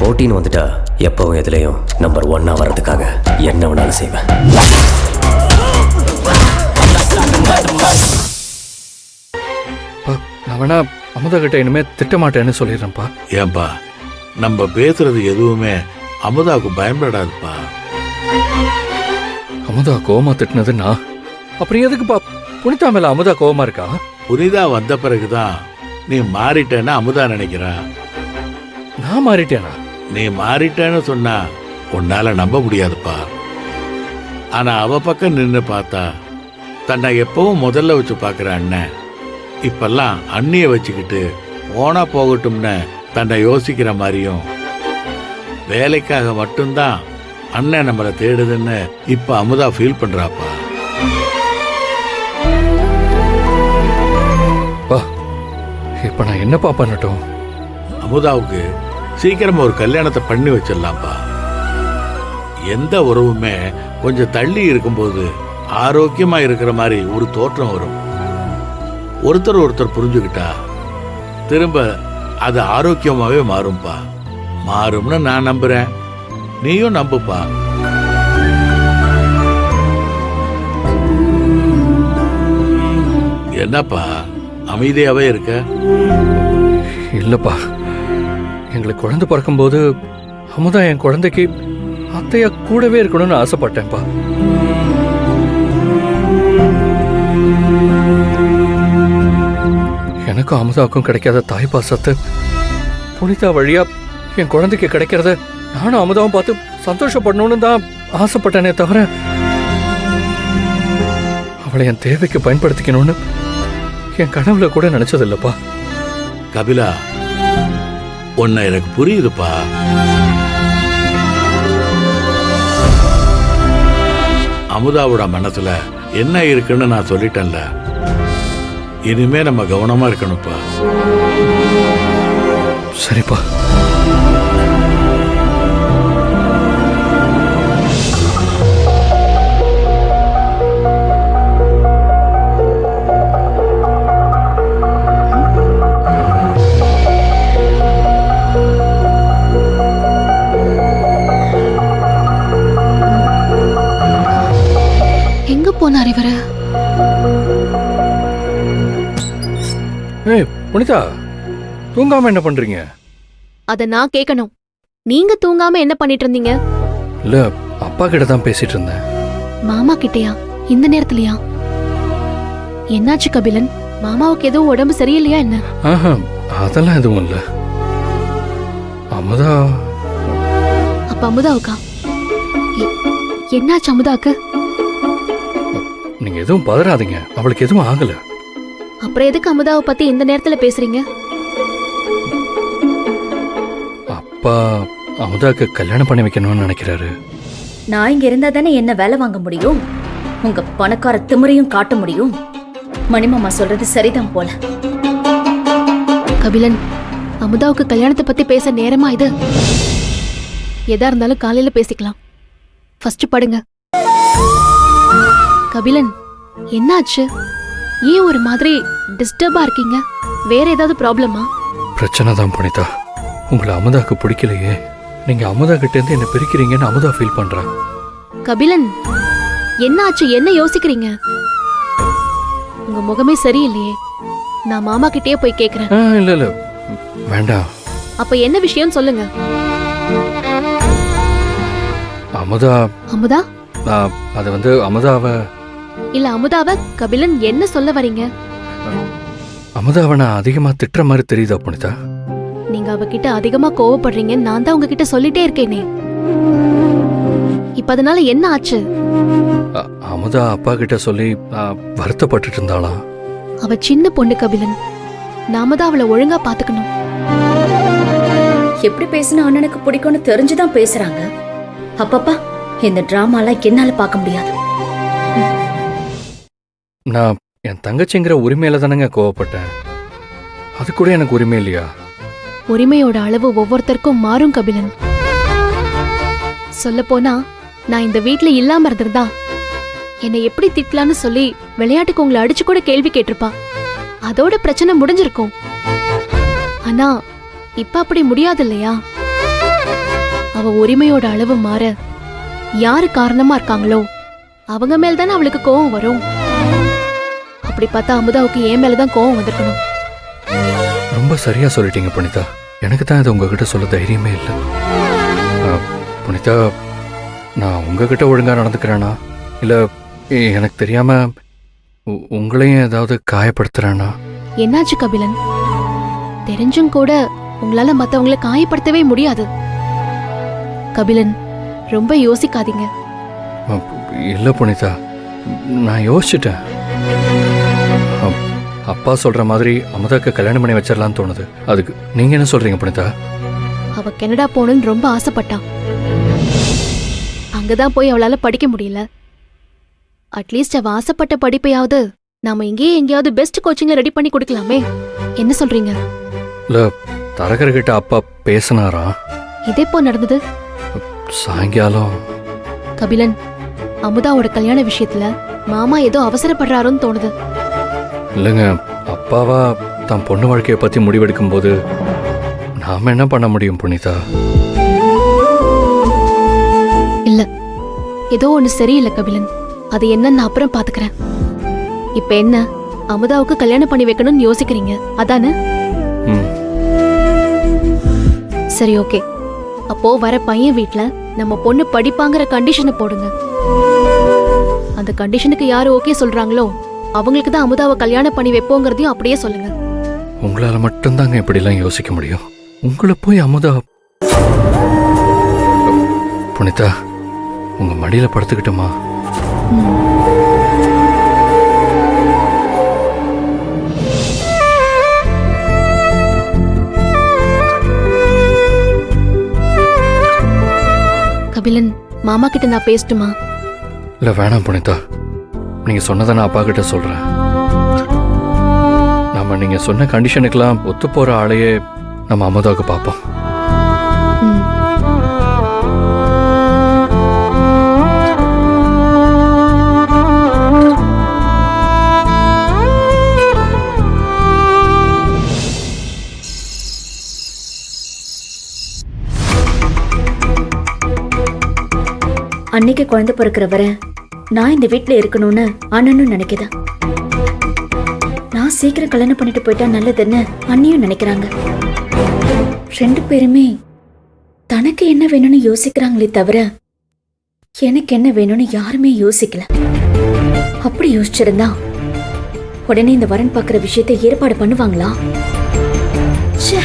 போட்டின்னு வந்துட்டா எப்பவும் எதுலேயும் நம்பர் 1 வர்றதுக்காக என்ன வேணாலும் செய்வேன். நான் வேணா அமுதா கிட்ட இனிமே திட்டமாட்டேன்னு சொல்லிடுறேன்ப்பா. ஏன்பா நம்ம பேசுறது எதுவுமே அமுதாவுக்கு பயன்படாதுப்பா. அமுதா கோவமா திட்டினதுன்னா அப்புறம் எதுக்குப்பா புனிதா மேல அமுதா கோவமா இருக்கா? புனிதா வந்த பிறகுதான் நீ மாறிட்டேன்னு அமுதா நினைக்கிறா. நான் மாறிட்டேனா? நீ மாறிட்டேன்னு சொன்னா உன்னால நம்ப முடியாதுப்பா. ஆனா அவ பக்கம் நின்று பார்த்தா தன்னை எப்பவும் முதல்ல வச்சு பார்க்குற அண்ணன் இப்பெல்லாம் அண்ணிய வச்சுக்கிட்டு போனா போகட்டும்னு தன்னை யோசிக்கிற மாதிரியும் வேலைக்காக மட்டும்தான் அண்ணன் நம்மளை தேடுதுன்னு இப்ப அமுதா ஃபீல் பண்றாப்பா. இப்ப நான் என்னப்பா பண்ணட்டும்? அமுதாவுக்கு சீக்கிரமா ஒரு கல்யாணத்தை பண்ணி வச்சிடலாம்ப்பா. எந்த உறவுமே கொஞ்சம் தள்ளி இருக்கும்போது ஆரோக்கியமா இருக்கிற மாதிரி ஒரு தோற்றம் வரும். ஒருத்தர் புரிஞ்சுக்கிட்டா திரும்ப அது ஆரோக்கியமாவே மாறும்பா. மாறும்னு நான் நம்புறேன், நீயும் நம்புப்பா. என்னப்பா அமைதியாவே இருக்க? இல்லப்பா, எங்களுக்கு குழந்தை பிறக்கும்போது அமுதா என் குழந்தைக்கு அத்தையா கூடவே இருக்கணும்னு ஆசைப்பட்டேன்ப்பா. எனக்கும் அமுதாவுக்கும் கிடைக்காத தாய் பாசத்தை புனிதா வழியா என் குழந்தைக்கு கிடைக்கிறத நானும் அமுதாவும் பார்த்து சந்தோஷப்படணும்னு தான் ஆசைப்பட்டேனே தவிர அவளை என் தேவைக்கு பயன்படுத்திக்கணும்னு என் கனவுல கூட நினைச்சதில்லப்பா. கபிலா, உன்னை எனக்கு புரியுதுப்பா. அமுதாவோட மனசுல என்ன இருக்குன்னு நான் சொல்லிட்டேன்ல. இனிமே நம்ம கவனமா இருக்கணும்ப்பா. சரிப்பா. எங்க போனார் இவரு? ஏய் புனிதா, தூங்காம என்ன பண்றீங்க? அத நான் கேட்கணும். நீங்க தூங்காம என்ன பண்ணிட்டு இருந்தீங்க? இல்ல, அப்பா கிட்ட தான் பேசிட்டு இருந்தேன். மாமா கிட்டயா? இந்த நேரத்துலயா? என்னாச்சு கபிலன்? மாமாவுக்கு எதுவும் உடம்பு சரியில்லையா என்ன? ஆஹா, அதெல்லாம் எதுவும் இல்ல. அமுதா. அப்ப அமுதாவுக்கா? என்னாச்சு அமுதாக்கு? நீங்க எதுவும் பதறாதீங்க, அவளுக்கு எதுவும் ஆகல. அப்புறம் எதுக்கு அமுதாவை பத்தி இந்த நேரத்துல பேசுறீங்க? அப்பா அமுதாக்கு கல்யாணம் பண்ணி வைக்கணும்னு நினைக்கிறாரு. நான் இங்க இருந்தா தானே என்ன வேலை வாங்க முடியும், உங்க பணக்கார திமிரையும் காட்ட முடியும். மணிமாமா சொல்றது சரிதான் போல. கபிலன், அமுதாவுக்கு கல்யாணத்தை பத்தி பேச நேரமா இது? எதா இருந்தாலும் காலையில பேசிக்கலாம். ஃபர்ஸ்ட் படுங்க. கபிலன், என்னாச்சு? ஏன் ஒரு மாதிரி டிஸ்டர்பா இருக்கீங்க? வேற ஏதாவது ப்ராப்ளமா? பிரச்சனை தான் புனிதா. உங்களை அமுதாக்கு பிடிக்கலையே, நீங்க அமுதா கிட்ட இருந்து என்ன பிரிக்கிறீங்கன்னு அமுதா ஃபீல் பண்றா. கபிலன், என்னாச்சு? என்ன யோசிக்கிறீங்க? உங்க முகமே சரியில்லையே. நான் மாமா கிட்டே போய் கேக்குறேன். இல்ல இல்ல வேண்டாம். அப்ப என்ன விஷயம் சொல்லுங்க. அமுதா. அமுதா? அது வந்து அமுதாவ இல்ல அமுதாவ கபிலன் என்ன சொல்ல வரீங்க? அமுதாவை நான் அதிகமா திட்டுற மாதிரி தெரியுதா புனிதா? நீங்க அவகிட்ட அதிகமா கோவப்படுறீங்க, நான் தான் உங்ககிட்ட சொல்லிட்டே இருக்கேனே. இப்ப அதனால என்ன ஆச்சு? அமுதா அப்பா கிட்ட சொல்லி வருத்தப்பட்டு இருந்தாளா? அவ சின்ன பொண்ணு கபிலன், நாம தான் அவளை ஒழுங்கா பாத்துக்கணும். எப்படி பேசின அண்ணனுக்கு பிடிக்கும்னு தெரிஞ்சுதான் பேசுறாங்க. அப்பப்பா, இந்த டிராமாலாம் என்னால பார்க்க முடியாது. நான் என் தங்கச்சிங்கிற உரிமையில தானங்க கோவப்பட்டேன். அது கூட எனக்கு உரிமை இல்லையா? உரிமையோட அளவு ஒவ்வொருத்தருக்கும் மாறும் கபிலன். சொல்ல போனா நான் இந்த வீட்ல இல்லாம இருந்திருந்தா என்னை எப்படி திட்டலான்னு சொல்லி விளையாட்டுக்கு உங்களை அடிச்சு கூட கேள்வி கேட்டிருப்பா. அதோட பிரச்சனை முடிஞ்சிருக்கும். ஆனா இப்ப அப்படி முடியாது இல்லையா? அவ உரிமையோட அளவு மாற யாரு காரணமா இருக்காங்களோ அவங்க மேல தானே அவளுக்கு கோவம் வரும். அப்படி பார்த்தா அமுதாவுக்கு என் மேலதான் கோவம் வந்திருக்கணும். ரொம்ப சரியா சொல்லிட்டீங்க புனிதா. எனக்கு தான் இது உங்ககிட்ட சொல்ல தைரியமே இல்லை. புனிதா, நான் உங்ககிட்ட ஒழுங்கா நடந்துக்கிறேனா இல்லை எனக்கு தெரியாம உங்களையும் ஏதாவது காயப்படுத்துறேனா? என்னாச்சு கபிலன்? தெரிஞ்சும் கூட உங்களால மத்தவங்கள காயப்படுத்தவே முடியாது. கபிலன், ரொம்ப யோசிக்காதீங்க. இல்லை புனிதா, நான் யோசிச்சுட்டேன். அப்பா சொல்ற மாதிரி அமுதாக்கு கல்யாணம் பண்ணி வச்சிடலான்னு தோணுது. அதுக்கு நீங்க என்ன சொல்றீங்க புனிதா? அவ கனடா போகணும்னு ரொம்ப ஆசைப்பட்டான். அங்கதான் போய் அவளால படிக்க முடியல. அட்லீஸ்ட் அவ ஆசைப்பட்ட படிப்பையாவது நாம இங்கேயே எங்கேயாவது பெஸ்ட் கோச்சிங்ல ரெடி பண்ணி கொடுக்கலாமே. என்ன சொல்றீங்க? இல்ல, தரகர் கிட்ட அப்பா பேசினாரா? இது எப்போ நடந்தது? சாயங்காலம். கபிலன், அமுதாவோட கல்யாண விஷயத்துல மாமா ஏதோ அவசரப்படுறாருன்னு தோணுது. இல்லைங்க, அப்பாவா தான் பொண்ணு வாழ்க்கையை பத்தி முடிவெடுக்கும் போது நாம என்ன பண்ண முடியும் புனிதா? இல்ல, ஏதோ ஒண்ணு சரியில்லை கபிலன். அது என்னன்னு அப்புறம் பாத்துக்கிறேன். இப்ப என்ன, அமுதாவுக்கு கல்யாணம் பண்ணி வைக்கணும்னு யோசிக்கிறீங்க அதானே? ம். சரி, ஓகே. அப்போ வர பையன் வீட்ல நம்ம பொண்ணு படிப்பாங்கிற கண்டிஷனை போடுங்க. அந்த கண்டிஷனுக்கு யாரு ஓகே சொல்றாங்களோ அவங்களுக்கு தான் அமுதாவை கல்யாணம் பண்ணி வைப்போங்கிறதையும் அப்படியே சொல்லுங்க. உங்களால மட்டும்தாங்க இப்படிலாம் யோசிக்க முடியும். உங்களை போய் அமுதா. புனிதா, உங்க மடியில படுத்துக்கிட்டுமா? கபிலன், மாமா கிட்ட நான் பேசட்டுமா? இல்ல வேணாம் புனிதா, நீங்க சொன்னதை நான் அப்பா கிட்ட சொல்றேன். நம்ம நீங்க சொன்ன கண்டிஷனுக்கெல்லாம் ஒத்து போற ஆளையே நம்ம அமுதாவுக்கு பார்ப்போம். ம். அன்னைக்கு குழந்தை பிறக்கிற வரை நான் இந்த வீட்டுல இருக்கணும்னு அண்ணனும் நினைக்குதேன். நான் சீக்கிரம் கல்யாணம் பண்ணிட்டு போயிட்டா நல்லதுன்னு அண்ணியும் நினைக்கிறாங்க. ரெண்டு பேருமே தனக்கு என்ன வேணும்னு யோசிக்கிறாங்களே தவிர எனக்கு என்ன வேணும்னு யாருமே யோசிக்கல. அப்படி யோசிச்சிருந்தா உடனே இந்த வரன் பார்க்குற விஷயத்தை ஏற்பாடு பண்ணுவாங்களா? ச்சே.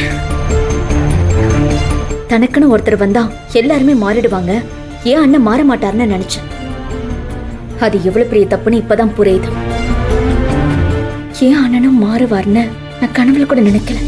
தனக்குன்னு ஒருத்தர் வந்தா எல்லாருமே மாறிடுவாங்க, ஏன் அண்ணன் மாற மாட்டாருன்னு நினைச்சேன். அது எவ்வளவு பெரிய தப்புன்னு இப்பதான் புரியுது. ஏன் அண்ணனும் மாறுவார்னு நான் கனவுல கூட நினைக்கல.